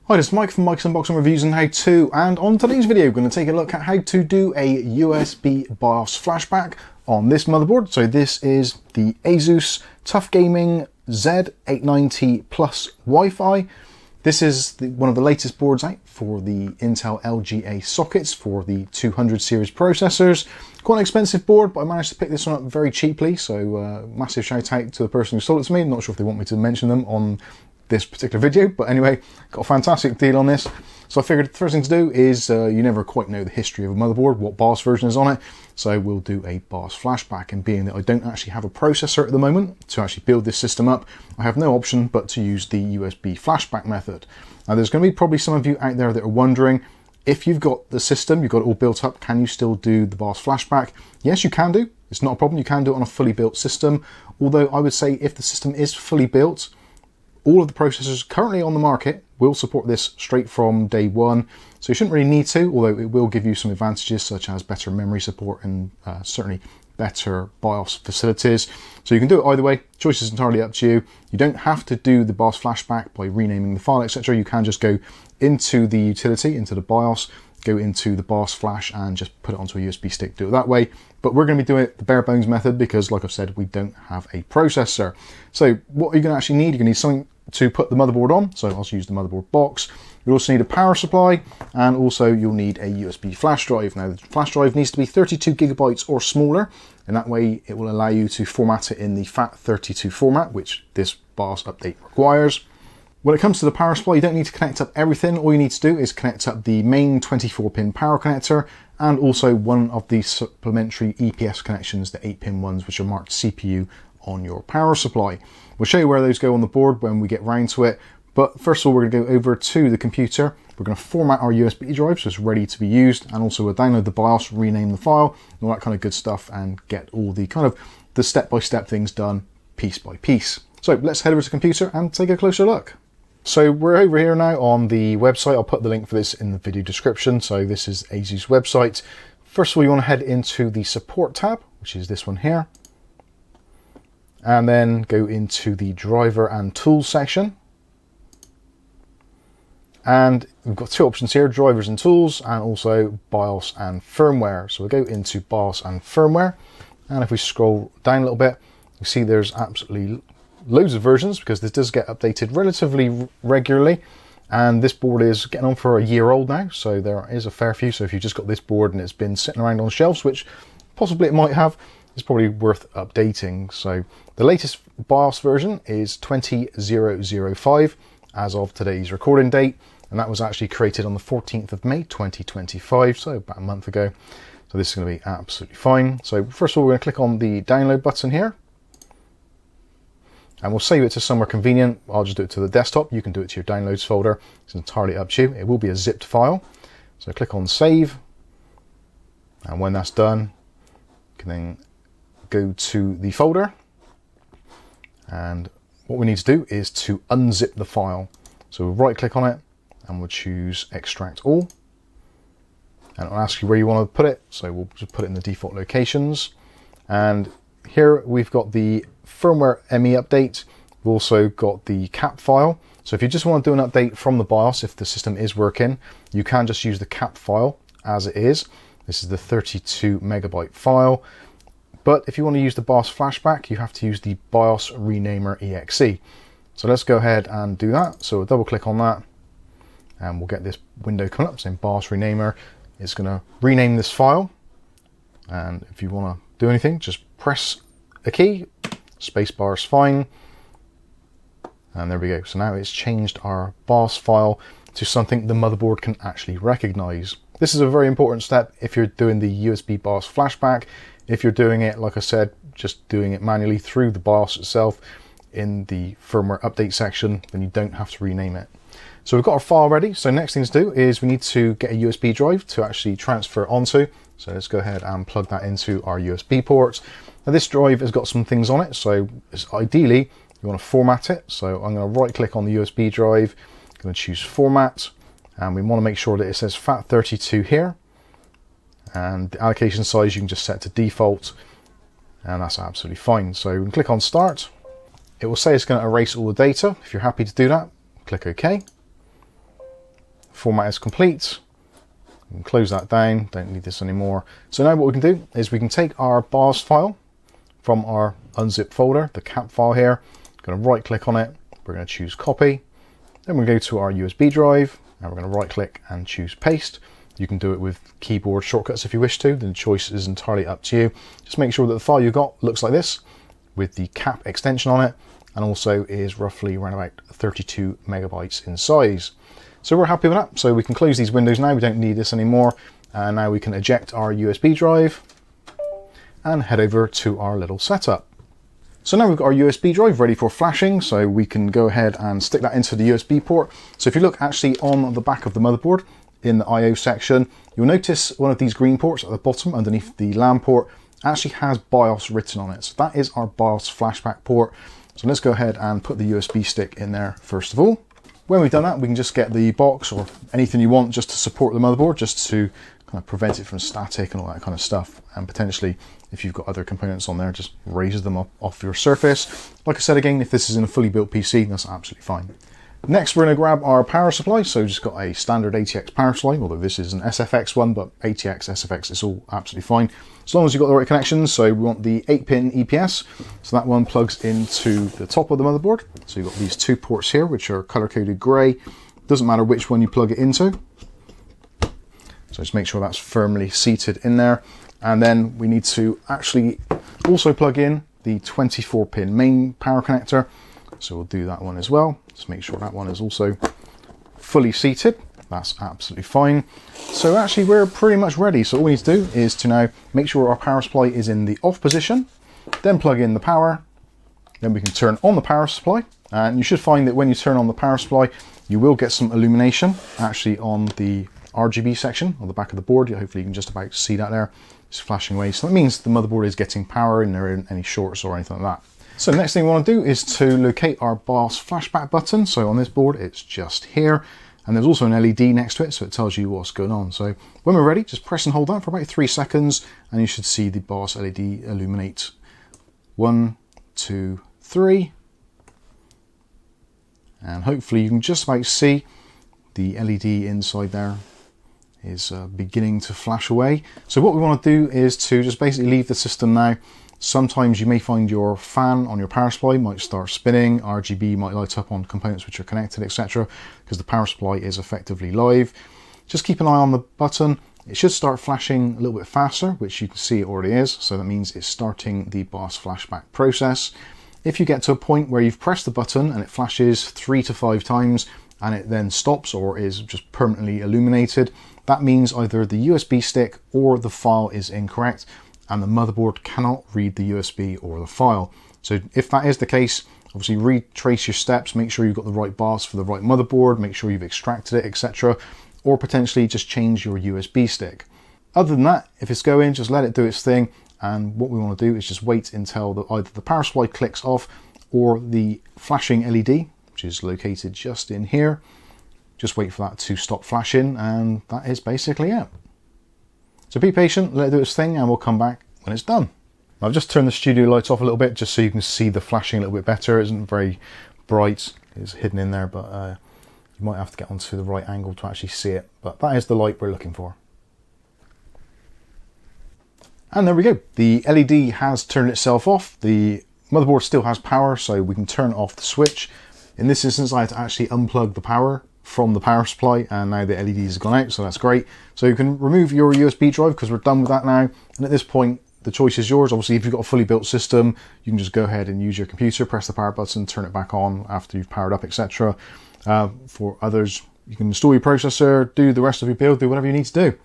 Hi, this is Mike from Mike's Unboxing Reviews and How To, and on today's video we're going to take a look at how to do a USB BIOS flashback on this motherboard. So this is the ASUS Tuf Gaming Z890 Plus Wi-Fi. This is one of the latest boards out for the Intel LGA sockets for the 200 series processors. Quite an expensive board, but I managed to pick this one up very cheaply, so massive shout out to the person who sold it to me. Not sure if they want me to mention them on this particular video, but anyway, got a fantastic deal on this. So I figured the first thing to do is, you never quite know the history of a motherboard, what BIOS version is on it, so we'll do a BIOS flashback. And being that I don't actually have a processor at the moment to actually build this system up, I have no option but to use the USB flashback method. Now there's going to be probably some of you out there that are wondering, if you've got the system, you've got it all built up, can you still do the BIOS flashback? Yes, you can do. It's not a problem. You can do it on a fully built system, although I would say if the system is fully built, all of the processors currently on the market will support this straight from day one, so you shouldn't really need to, although it will give you some advantages such as better memory support and certainly better BIOS facilities. So you can do it either way. Choice is entirely up to you. You don't have to do the BIOS flashback by renaming the file, etc. You can just go into the utility, into the BIOS, go into the BIOS flash and just put it onto a USB stick, do it that way. But we're going to be doing it the bare bones method because, like I've said, we don't have a processor. So what are you going to actually need? You're going to need something to put the motherboard on, so I'll just use the motherboard box. You'll also need a power supply, and also you'll need a USB flash drive. Now the flash drive needs to be 32 gigabytes or smaller, and that way it will allow you to format it in the FAT32 format, which this BIOS update requires. When it comes to the power supply, you don't need to connect up everything. All you need to do is connect up the main 24-pin power connector and also one of the supplementary EPS connections, the 8-pin ones, which are marked CPU on your power supply. We'll show you where those go on the board when we get round to it. But first of all, we're going to go over to the computer. We're going to format our USB drive so it's ready to be used, and also we'll download the BIOS, rename the file, all that kind of good stuff, and get all the kind of the step-by-step things done piece by piece. So let's head over to the computer and take a closer look. So we're over here now on the website. I'll put the link for this in the video description. So this is ASUS website. First of all, you want to head into the support tab, which is this one here, and then go into the driver and tools section. And we've got two options here, drivers and tools, and also BIOS and firmware. So we'll go into BIOS and firmware. And if we scroll down a little bit, you see there's absolutely loads of versions because this does get updated relatively regularly. And this board is getting on for a year old now, so there is a fair few. So if you've just got this board and it's been sitting around on shelves, which possibly it might have, it's probably worth updating. So the latest BIOS version is 20.0.05 as of today's recording date, and that was actually created on the 14th of May 2025, so about a month ago. So this is going to be absolutely fine. So first of all, we're going to click on the download button here, and we'll save it to somewhere convenient. I'll just do it to the desktop. You can do it to your downloads folder. It's entirely up to you. It will be a zipped file. So click on save, and when that's done, you can then go to the folder, and what we need to do is to unzip the file. So we'll right click on it and we'll choose extract all, and it'll ask you where you want to put it, so we'll just put it in the default locations. And here we've got the firmware ME update. We've also got the cap file. So if you just want to do an update from the BIOS, if the system is working, you can just use the cap file as it is. This is the 32 megabyte file. But if you want to use the BIOS flashback, you have to use the BIOS renamer exe. So let's go ahead and do that. So we'll double click on that, and we'll get this window coming up saying BIOS renamer. It's going to rename this file. And if you want to do anything, just press a key, spacebar is fine. And there we go. So now it's changed our BIOS file to something the motherboard can actually recognize. This is a very important step if you're doing the USB BIOS flashback. If you're doing it, like I said, just doing it manually through the BIOS itself in the firmware update section, then you don't have to rename it. So we've got our file ready. So next thing to do is we need to get a USB drive to actually transfer onto. So let's go ahead and plug that into our USB port. Now this drive has got some things on it, so ideally you want to format it. So I'm going to right click on the USB drive, I'm going to choose format, and we want to make sure that it says FAT32 here. And the allocation size you can just set to default, and that's absolutely fine. So we can click on start. It will say it's going to erase all the data. If you're happy to do that, click OK. format is complete. We can close that down, don't need this anymore. So now what we can do is we can take our BIOS file from our unzipped folder, the cap file here. Going to right click on it, we're going to choose copy. Then we're going to go to our USB drive and we're going to right click and choose paste. You can do it with keyboard shortcuts if you wish to, the choice is entirely up to you. Just make sure that the file you got looks like this with the cap extension on it and also is roughly around about 32 megabytes in size. So we're happy with that. So we can close these windows now, we don't need this anymore. And now we can eject our USB drive and head over to our little setup. So now we've got our USB drive ready for flashing, so we can go ahead and stick that into the USB port. So if you look actually on the back of the motherboard in the I/O section, you'll notice one of these green ports at the bottom underneath the LAN port actually has BIOS written on it. So that is our BIOS flashback port. So let's go ahead and put the USB stick in there first of all. When we've done that, we can just get the box or anything you want just to support the motherboard, just to kind of prevent it from static and all that kind of stuff. And potentially, if you've got other components on there, just raises them up off your surface. Like I said again, if this is in a fully built PC, that's absolutely fine. Next, we're going to grab our power supply. So just got a standard ATX power supply, although this is an SFX one, but ATX, SFX, it's all absolutely fine. As long as you've got the right connections. So we want the 8-pin EPS. So that one plugs into the top of the motherboard. So you've got these two ports here, which are color-coded gray. Doesn't matter which one you plug it into. So just make sure that's firmly seated in there. And then we need to actually also plug in the 24-pin main power connector. So we'll do that one as well. Just make sure that one is also fully seated. That's absolutely fine. So actually we're pretty much ready. So all we need to do is to now make sure our power supply is in the off position, then plug in the power. Then we can turn on the power supply. And you should find that when you turn on the power supply, you will get some illumination actually on the RGB section on the back of the board. Hopefully you can just about see that there. It's flashing away. So that means the motherboard is getting power and there aren't any shorts or anything like that. So the next thing we want to do is to locate our BIOS flashback button. So on this board, it's just here. And there's also an LED next to it, so it tells you what's going on. So when we're ready, just press and hold that for about 3 seconds, and you should see the BIOS LED illuminate. 1, 2, 3. And hopefully you can just about see the LED inside there is beginning to flash away. So what we want to do is to just basically leave the system now. Sometimes you may find your fan on your power supply might start spinning, RGB might light up on components which are connected, etc., because the power supply is effectively live. Just keep an eye on the button. It should start flashing a little bit faster, which you can see it already is. So that means it's starting the BIOS flashback process. If you get to a point where you've pressed the button and it flashes 3 to 5 times and it then stops or is just permanently illuminated, that means either the USB stick or the file is incorrect and the motherboard cannot read the USB or the file. So if that is the case, obviously retrace your steps, make sure you've got the right BIOS for the right motherboard, make sure you've extracted it, etc., or potentially just change your USB stick. Other than that, if it's going, just let it do its thing, and what we want to do is just wait until either the power supply clicks off or the flashing LED, which is located just in here. Just wait for that to stop flashing, and that is basically it. So be patient, let it do its thing, and we'll come back when it's done. I've just turned the studio lights off a little bit just so you can see the flashing a little bit better. It isn't very bright, it's hidden in there, but you might have to get onto the right angle to actually see it. But that is the light we're looking for. And there we go. The LED has turned itself off. The motherboard still has power, so we can turn off the switch. In this instance, I had to actually unplug the power from the power supply, and now the LED has gone out, so that's great. So you can remove your USB drive because we're done with that now. And at this point, the choice is yours. Obviously, if you've got a fully built system, you can just go ahead and use your computer, press the power button, turn it back on after you've powered up, etc. For others, you can install your processor, do the rest of your build, do whatever you need to do.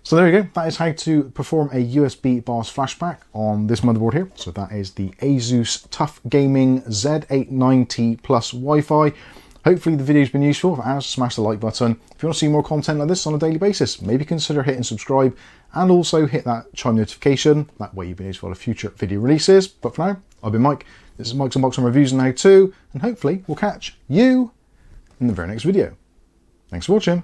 So there you go. That is how to perform a USB BIOS flashback on this motherboard here. So that is the ASUS Tuf Gaming Z890 plus Wi-Fi. Hopefully the video's been useful. If it has, smash the like button. If you want to see more content like this on a daily basis, maybe consider hitting subscribe and also hit that chime notification. That way you'll be notified of future video releases. But for now, I've been Mike. This is Mike's Unboxing Reviews and How To, and hopefully we'll catch you in the very next video. Thanks for watching.